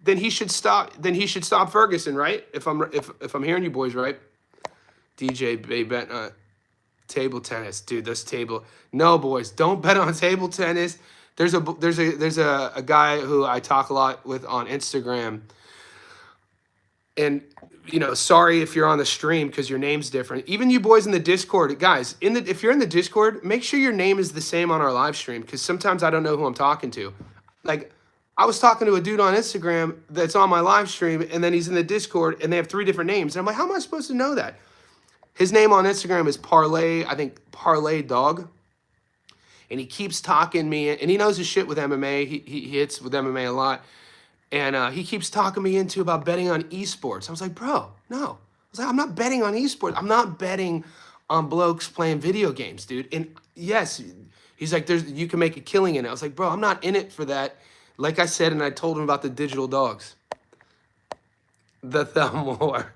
then he should stop. Then he should stop Ferguson, right? If I'm hearing you boys right. DJ Bay bet table tennis, dude. No, boys, don't bet on table tennis. There's a guy who I talk a lot with on Instagram, and sorry if you're on the stream because your name's different. Even you boys in the Discord, guys, if you're in the Discord, make sure your name is the same on our live stream because sometimes I don't know who I'm talking to. Like, I was talking to a dude on Instagram that's on my live stream, and then he's in the Discord, and they have 3 different names. And I'm like, how am I supposed to know that? His name on Instagram is Parlay, I think Parlay Dog. And he keeps talking me, and he knows his shit with MMA. He hits with MMA a lot. And he keeps talking me into about betting on esports. I was like, bro, no. I was like, I'm not betting on esports. I'm not betting on blokes playing video games, dude. And yes, he's like, you can make a killing in it. I was like, bro, I'm not in it for that. Like I said, and I told him about the digital dogs. The thumb war.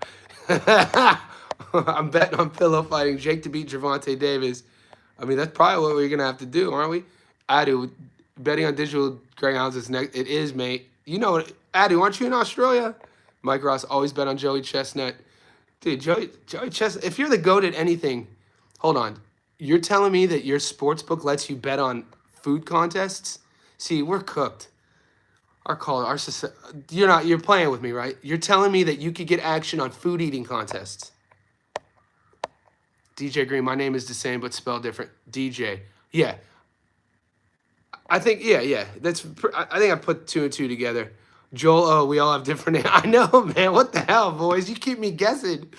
I'm betting on pillow fighting Jake to beat Gervonta Davis. I mean, that's probably what we're going to have to do, aren't we? I do. betting on digital greyhounds is next. It is, mate. You know it. Addy, aren't you in Australia? Mike Ross always bet on Joey Chestnut. Dude, Joey Chestnut, if you're the GOAT at anything, hold on. You're telling me that your sports book lets you bet on food contests? See, we're cooked. Our society, you're playing with me, right? You're telling me that you could get action on food eating contests. DJ Green, my name is the same but spelled different. DJ. Yeah. I think, yeah. I think I put two and two together. Joel, oh, we all have different names. I know, man. What the hell, boys? You keep me guessing.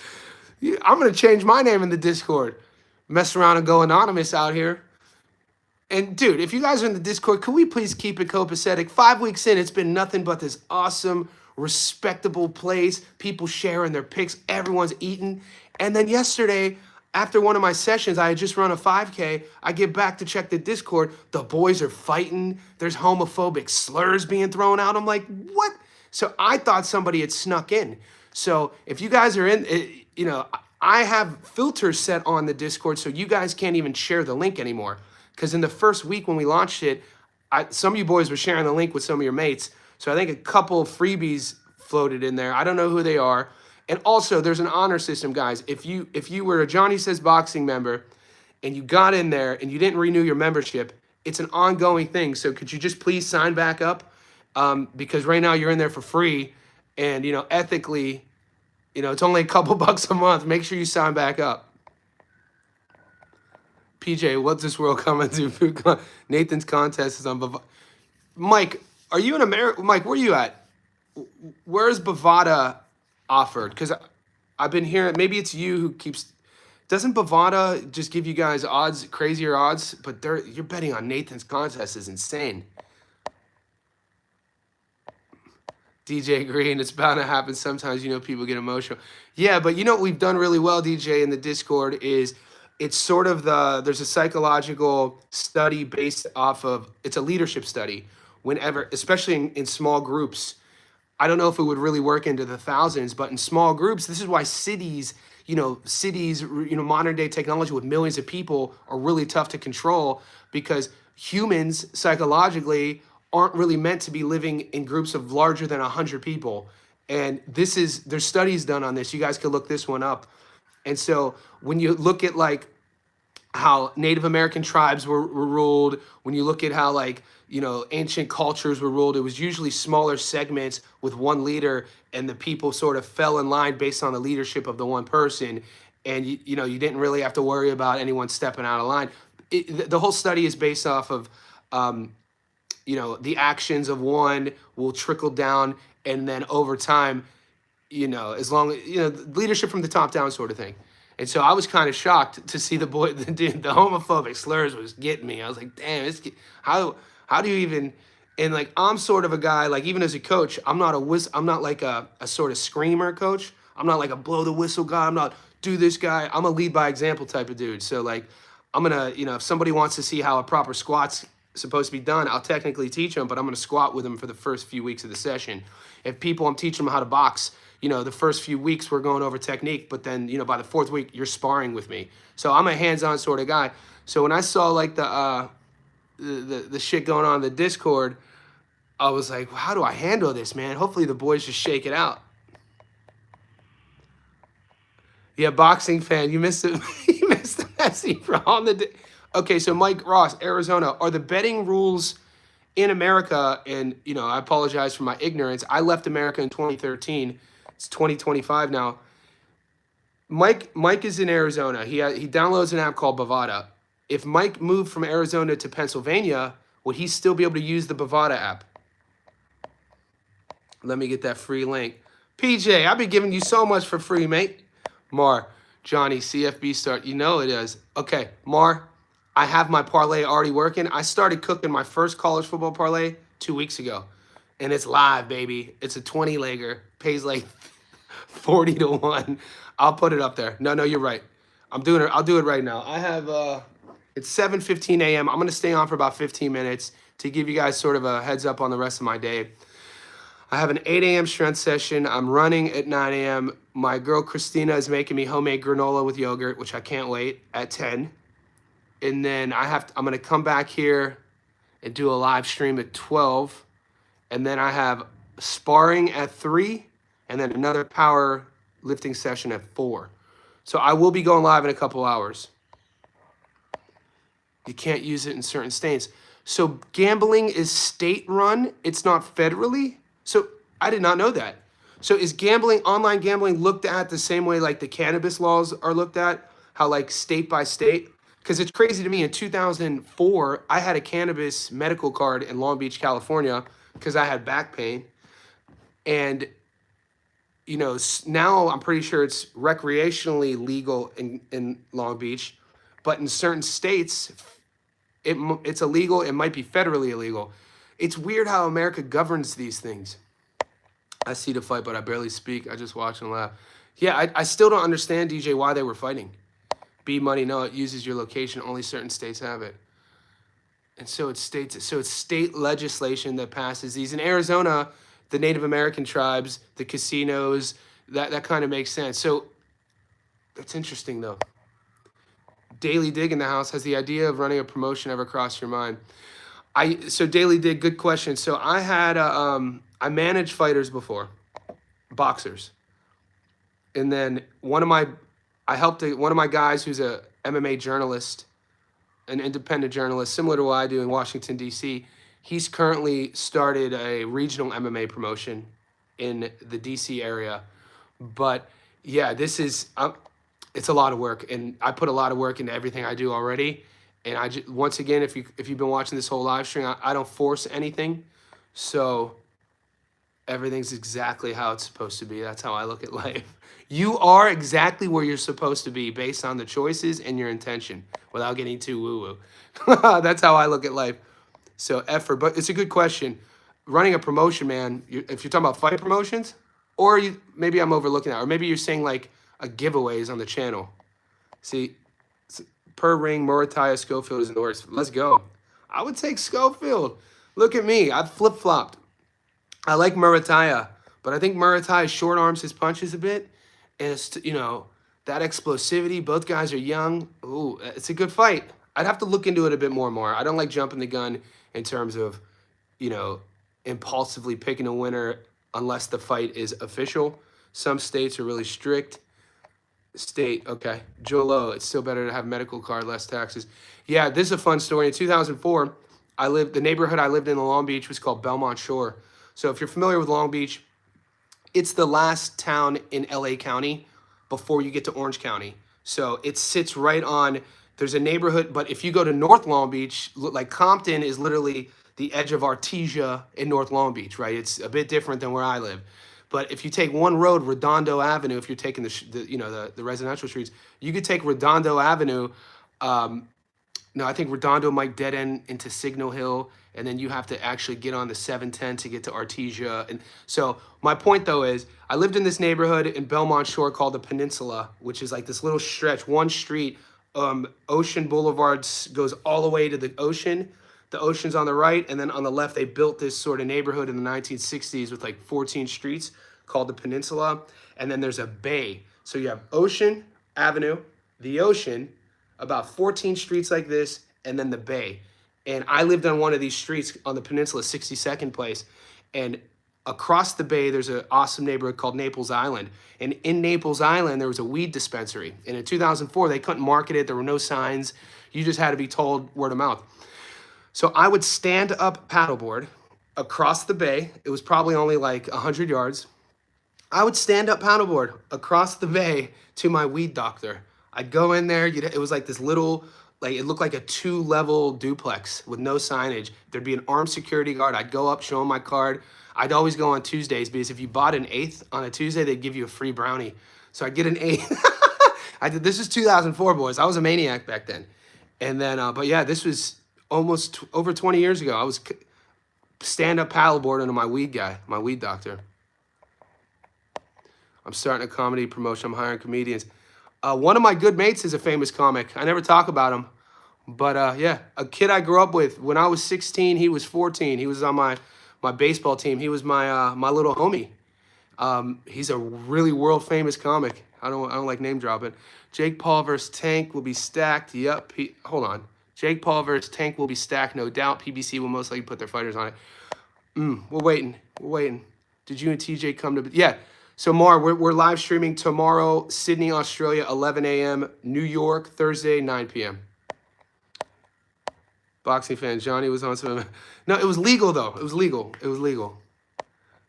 I'm going to change my name in the Discord. Mess around and go anonymous out here. And, dude, if you guys are in the Discord, can we please keep it copacetic? 5 weeks in, it's been nothing but this awesome, respectable place. People sharing their picks. Everyone's eating. And then yesterday, after one of my sessions, I had just run a 5K. I get back to check the Discord. The boys are fighting. There's homophobic slurs being thrown out. I'm like, what? So I thought somebody had snuck in. So if you guys are in, I have filters set on the Discord so you guys can't even share the link anymore. Because in the first week when we launched it, some of you boys were sharing the link with some of your mates. So I think a couple of freebies floated in there. I don't know who they are. And also, there's an honor system, guys. If you were a Johnny Says Boxing member and you got in there and you didn't renew your membership, it's an ongoing thing. So could you just please sign back up? Because right now you're in there for free. And, ethically, it's only a couple bucks a month. Make sure you sign back up. PJ, what's this world coming to? Nathan's contest is on Mike, are you in America? Mike, where are you at? Where's Bovada offered? Because I've been hearing, maybe it's you who keeps, doesn't Bovada just give you guys odds, crazier odds? But you're betting on Nathan's contest is insane. DJ Green, it's bound to happen sometimes. People get emotional. Yeah, but what we've done really well, DJ, in the Discord is it's sort of there's a psychological study based off of, it's a leadership study. Whenever, especially in small groups, I don't know if it would really work into the thousands, but in small groups, this is why cities, modern day technology with millions of people are really tough to control, because humans psychologically aren't really meant to be living in groups of larger than 100 people. And there's studies done on this. You guys could look this one up. And so when you look at like how Native American tribes were ruled, when you look at how ancient cultures were ruled, it was usually smaller segments with one leader, and the people sort of fell in line based on the leadership of the one person. And you didn't really have to worry about anyone stepping out of line. The whole study is based off of, the actions of one will trickle down, and then over time, as long as, leadership from the top down sort of thing. And so I was kind of shocked to see the homophobic slurs was getting me. I was like, damn, how do you even, and I'm sort of a guy, even as a coach, I'm not like a sort of screamer coach. I'm not like a blow the whistle guy. I'm not do this guy. I'm a lead by example type of dude. So I'm gonna, if somebody wants to see how a proper squat's supposed to be done, I'll technically teach them, but I'm gonna squat with them for the first few weeks of the session. If I'm teaching them how to box, the first few weeks we're going over technique, but then, by the fourth week, you're sparring with me. So I'm a hands-on sort of guy. So when I saw the shit going on in the Discord, I was like, well, how do I handle this, man? Hopefully the boys just shake it out. Yeah, boxing fan, you missed it. You missed the message from the. Okay, so Mike Ross, Arizona, are the betting rules in America? And I apologize for my ignorance. I left America in 2013. It's 2025 now. Mike is in Arizona. He downloads an app called Bovada. If Mike moved from Arizona to Pennsylvania, would he still be able to use the Bovada app? Let me get that free link. PJ, I've been giving you so much for free, mate. Mar, Johnny, CFB start. It is. Okay, Mar, I have my parlay already working. I started cooking my first college football parlay 2 weeks ago. And it's live, baby. It's a 20-legger. Pays like 40 to 1. I'll put it up there. No, you're right. I'm doing it. I'll do it right now. I have, it's 7:15 a.m. I'm going to stay on for about 15 minutes to give you guys sort of a heads up on the rest of my day. I have an 8 a.m. strength session. I'm running at 9 a.m. My girl Christina is making me homemade granola with yogurt, which I can't wait, at 10. And then I'm going to come back here and do a live stream at 12. And then I have sparring at 3, and then another power lifting session at 4. So I will be going live in a couple hours. You can't use it in certain states. So gambling is state run. It's not federally. So I did not know that. So is gambling, online gambling, looked at the same way like the cannabis laws are looked at? How like state by state? Because it's crazy to me. In 2004, I had a cannabis medical card in Long Beach, California, because I had back pain. And, you know, now I'm pretty sure it's recreationally legal in Long Beach. But in certain states, it's illegal. It might be federally illegal. It's weird how America governs these things. I see the fight, but I barely speak. I just watch and laugh. Yeah, I still don't understand, DJ, why they were fighting. B Money, no, it uses your location. Only certain states have it. And so it's state legislation that passes these. In Arizona, the Native American tribes, the casinos, that kind of makes sense. So that's interesting, though. Daily Dig in the house. Has the idea of running a promotion ever crossed your mind? So Daily Dig, good question. So I had I managed fighters before, boxers, and then I helped one of my guys who's a MMA journalist, an independent journalist, similar to what I do in Washington D.C. He's currently started a regional MMA promotion in the D.C. area, but yeah, this is it's a lot of work, and I put a lot of work into everything I do already. And once again, if you've been watching this whole live stream, I don't force anything, so everything's exactly how it's supposed to be. That's how I look at life. You are exactly where you're supposed to be based on the choices and your intention, without getting too woo-woo. That's how I look at life. So effort, but it's a good question. Running a promotion, man. If you're talking about fight promotions, or maybe I'm overlooking that, or maybe you're saying like a giveaways on the channel. See, per ring, Murataya Schofield is in the works. Let's go. I would take Schofield. Look at me. I've flip-flopped. I like Murataya, but I think Murataya short arms his punches a bit. And it's, you know, that explosivity. Both guys are young. Ooh, it's a good fight. I'd have to look into it a bit more. I don't like jumping the gun in terms of, you know, impulsively picking a winner unless the fight is official. Some states are really strict. State, okay. Jolo, it's still better to have medical card, less taxes. Yeah, this is a fun story. In 2004, the neighborhood I lived in Long Beach was called Belmont Shore. So if you're familiar with Long Beach, it's the last town in LA County before you get to Orange County. So it sits right on, there's a neighborhood, but if you go to North Long Beach, like Compton is literally the edge of Artesia in North Long Beach, right? It's a bit different than where I live. But if you take one road, Redondo Avenue, if you're taking the residential streets, you could take Redondo Avenue. No, I think Redondo might dead end into Signal Hill, and then you have to actually get on the 710 to get to Artesia. And so my point, though, is I lived in this neighborhood in Belmont Shore called the Peninsula, which is like this little stretch, one street. Ocean Boulevard goes all the way to the ocean. The ocean's on the right, and then on the left, they built this sort of neighborhood in the 1960s with like 14 streets called the Peninsula. And then there's a bay. So you have Ocean Avenue, the ocean, about 14 streets like this, and then the bay. And I lived on one of these streets on the Peninsula, 62nd Place. And across the bay, there's an awesome neighborhood called Naples Island. And in Naples Island, there was a weed dispensary. And in 2004, they couldn't market it. There were no signs. You just had to be told word of mouth. So I would stand up paddleboard across the bay. It was probably only like 100 yards. I would stand up paddleboard across the bay to my weed doctor. I'd go in there. It was like this little, like it looked like a 2-level duplex with no signage. There'd be an armed security guard. I'd go up, show him my card. I'd always go on Tuesdays because if you bought an eighth on a Tuesday, they'd give you a free brownie. So I'd get an eighth. This is 2004, boys. I was a maniac back then. And then, but yeah, this was almost over 20 years ago. I was stand-up paddleboarding to my weed doctor. I'm starting a comedy promotion. I'm hiring comedians. One of my good mates is a famous comic. I never talk about him. But yeah, a kid I grew up with. When I was 16, he was 14. He was on my baseball team. He was my my little homie. He's a really world famous comic. I don't like name dropping. Jake Paul versus Tank will be stacked. Yep. Hold on. Jake Paul versus Tank will be stacked, no doubt. PBC will most likely put their fighters on it. We're waiting. We're waiting. Did you and TJ come to? Yeah. So Mar, we're live streaming tomorrow, Sydney, Australia, 11 a.m. New York, Thursday, 9 p.m. Boxing fan Johnny was on some. No, it was legal though. It was legal. It was legal.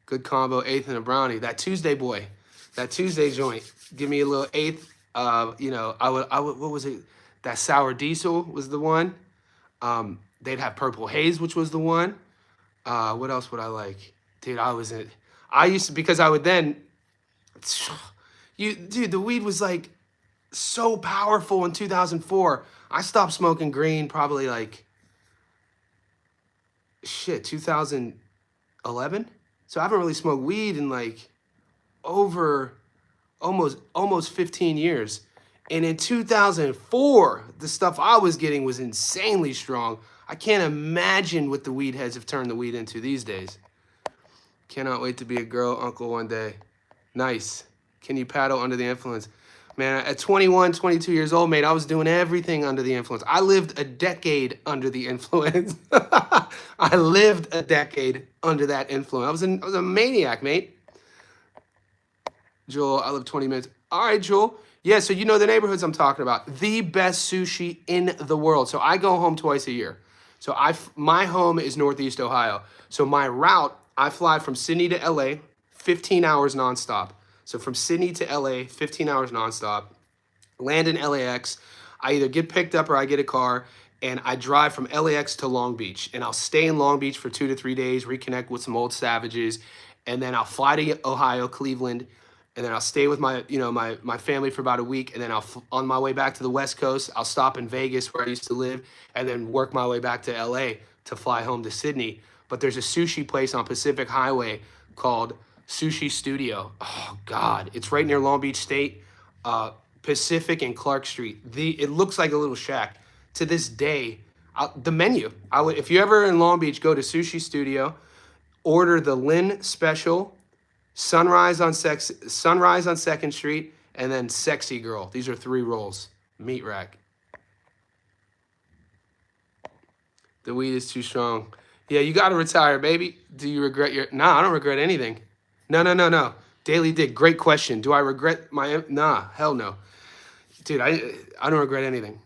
Good combo, eighth and a brownie. That Tuesday boy, that Tuesday joint. Give me a little eighth. You know, I would. What was it? That sour diesel was the one. They'd have purple haze, which was the one. What else would I like? Dude, I used to, because I would then, dude, the weed was like so powerful in 2004. I stopped smoking green probably like, 2011. So I haven't really smoked weed in like over almost 15 years. And in 2004, the stuff I was getting was insanely strong. I can't imagine what the weed heads have turned the weed into these days. Cannot wait to be a girl uncle one day. Nice. Can you paddle under the influence? Man, at 21, 22 years old, mate, I was doing everything under the influence. I lived a decade under the influence. I lived a decade under that influence. I was a maniac, mate. Joel, I live 20 minutes. All right, Joel. Yeah, so you know the neighborhoods I'm talking about. The best sushi in the world. So I go home twice a year. So my home is Northeast Ohio. So my route, I fly from Sydney to LA, 15 hours nonstop. So from Sydney to LA, 15 hours nonstop. Land in LAX. I either get picked up or I get a car, and I drive from LAX to Long Beach. And I'll stay in Long Beach for 2 to 3 days, reconnect with some old savages, and then I'll fly to Ohio, Cleveland, and then I'll stay with my family for about a week, and then on my way back to the West Coast, I'll stop in Vegas where I used to live, and then work my way back to LA to fly home to Sydney. But there's a sushi place on Pacific Highway called Sushi Studio. Oh God, it's right near Long Beach State, Pacific and Clark Street. It looks like a little shack. To this day, the menu. If you're ever in Long Beach, go to Sushi Studio, order the Lynn Special, Sunrise on 2nd Street, and then Sexy Girl. These are 3 rolls. Meat rack. The weed is too strong. Yeah, you got to retire, baby. Do you regret your... Nah, I don't regret anything. No. Daily Dick, great question. Do I regret my... Nah, hell no. Dude, I don't regret anything.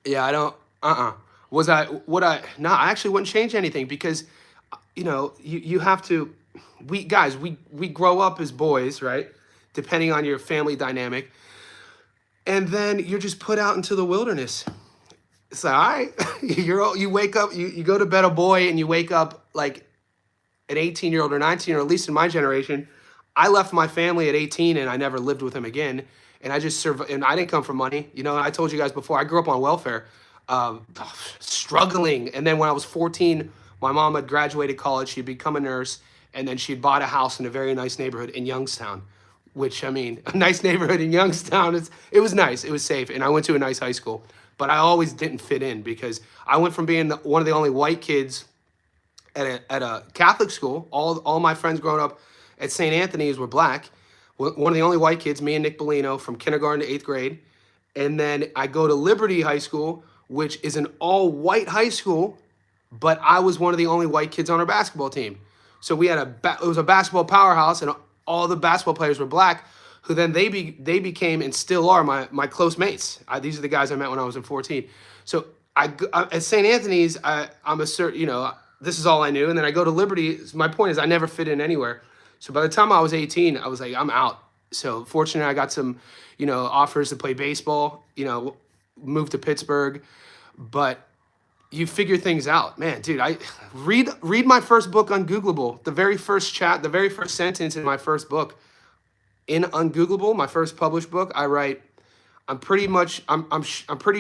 Yeah, I don't... Nah, I actually wouldn't change anything because, you know, you have to... We grow up as boys, right? Depending on your family dynamic. And then you're just put out into the wilderness. It's like, all right, you wake up, you go to bed a boy, and you wake up like an 18-year-old or 19-year-old, at least in my generation. I left my family at 18 and I never lived with them again. And I just survived, and I didn't come from money. You know, I told you guys before, I grew up on welfare, struggling. And then when I was 14, my mom had graduated college, she'd become a nurse, and then she'd bought a house in a very nice neighborhood in Youngstown, which, I mean, a nice neighborhood in Youngstown, it was nice, it was safe, and I went to a nice high school. But I always didn't fit in because I went from being one of the only white kids at a Catholic school. All my friends growing up at St. Anthony's were black. One of the only white kids, me and Nick Bellino, from kindergarten to 8th grade. And then I go to Liberty High School, which is an all-white high school, but I was one of the only white kids on our basketball team. So we had it was a basketball powerhouse, and all the basketball players were black, who then they became and still are my close mates. These are the guys I met when I was in 14. So at St. Anthony's, I'm a certain, you know, this is all I knew. And then I go to Liberty. My point is I never fit in anywhere. So by the time I was 18, I was like, I'm out. So fortunately, I got some, you know, offers to play baseball, you know, moved to Pittsburgh. But you figure things out. Man, dude, I read my first book on Googleable. The very first sentence in my first book. In Ungoogleable, my first published book, I write, I'm pretty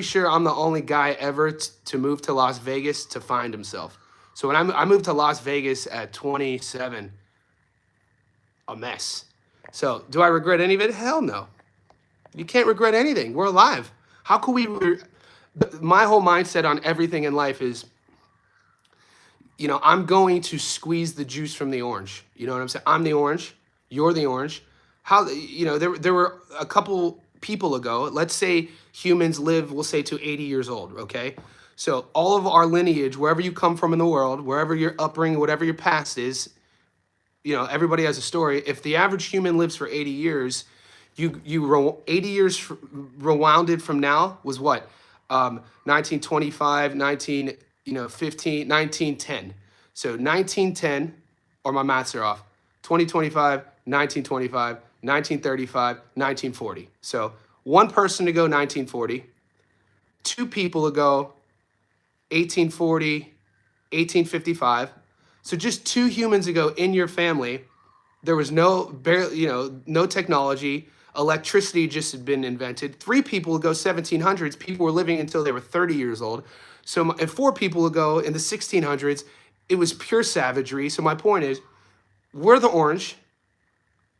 sure I'm the only guy ever to move to Las Vegas to find himself. So when I moved to Las Vegas at 27, a mess. So do I regret any of it? Hell no. You can't regret anything. We're alive. How could we... My whole mindset on everything in life is, you know, I'm going to squeeze the juice from the orange. You know what I'm saying? I'm the orange. You're the orange. How, you know, there were a couple people ago, let's say humans live, we'll say to 80 years old, okay? So all of our lineage, wherever you come from in the world, wherever your upbringing, whatever your past is, you know, everybody has a story. If the average human lives for 80 years, 80 years rewounded from now was what? 1925, 19, 15, 1910. So 1910, or my maths are off. 2025, 1925, 1935, 1940. So one person to go 1940, two people to go 1840, 1855. So just two humans ago in your family, there was no technology. Electricity just had been invented. Three people ago, 1700s, people were living until they were 30 years old. So, and four people ago in the 1600s, it was pure savagery. So my point is, we're the orange.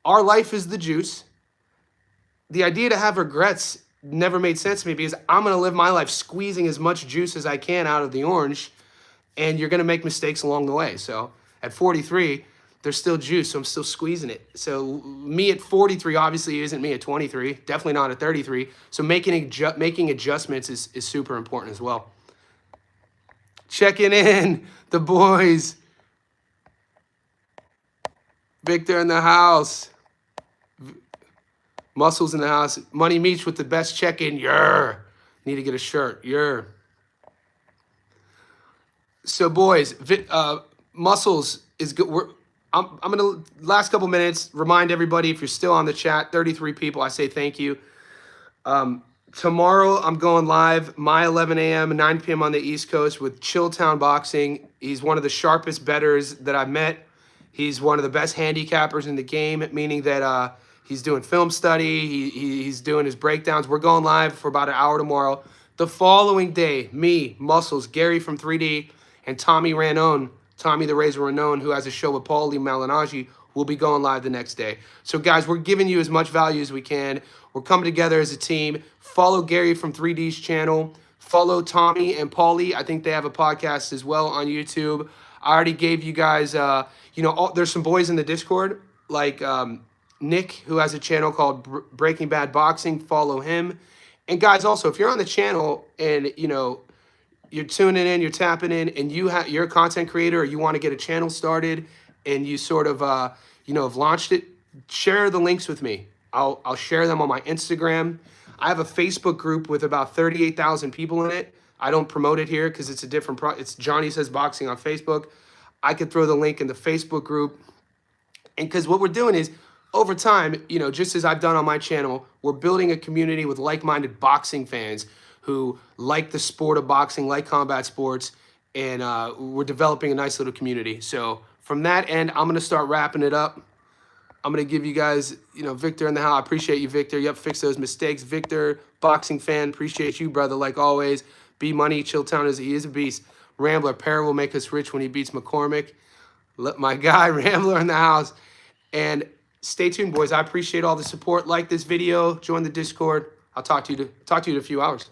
Our life is the juice. The idea to have regrets never made sense to me because I'm going to live my life squeezing as much juice as I can out of the orange, and you're going to make mistakes along the way. So at 43, there's still juice, so I'm still squeezing it. So me at 43 obviously isn't me at 23, definitely not at 33. So making adjustments is super important as well. Checking in, the boys. Victor in the house. Muscles in the house. Money Meets with the best check-in. Yer. Need to get a shirt. Yer. So boys, Muscles is good. I'm gonna last couple minutes remind everybody, if you're still on the chat, 33 people, I say thank you. Tomorrow I'm going live, my 11 a.m. 9 p.m. on the East Coast with Chilltown Boxing. He's one of the sharpest bettors that I've met. He's one of the best handicappers in the game, meaning that he's doing film study. He's doing his breakdowns. We're going live for about an hour tomorrow. The following day, me, Muscles, Gary from 3D, and Tommy Ranone, Tommy the Razor Ranone, who has a show with Paulie Malignaggi, will be going live the next day. So guys, we're giving you as much value as we can. We're coming together as a team. Follow Gary from 3D's channel. Follow Tommy and Paulie. I think they have a podcast as well on YouTube. I already gave you guys, there's some boys in the Discord, like Nick, who has a channel called Breaking Bad Boxing. Follow him. And guys, also, if you're on the channel and, you're tuning in, you're tapping in, and you're a content creator or you want to get a channel started and you sort of, have launched it, share the links with me. I'll share them on my Instagram. I have a Facebook group with about 38,000 people in it. I don't promote it here because it's a different it's Johnny Says Boxing on Facebook. I could throw the link in the Facebook group. And because what we're doing is, over time, just as I've done on my channel, we're building a community with like-minded boxing fans who like the sport of boxing, like combat sports, and we're developing a nice little community. So from that end, I'm going to start wrapping it up. I'm going to give you guys, Victor in the house. I appreciate you, Victor. Yep, fix those mistakes. Victor, boxing fan, appreciate you, brother, like always. B-Money, Chilltown, he is a beast. Rambler, Para will make us rich when he beats McCormick. Let my guy, Rambler, in the house. And stay tuned, boys. I appreciate all the support. Like this video. Join the Discord. I'll talk to you in a few hours.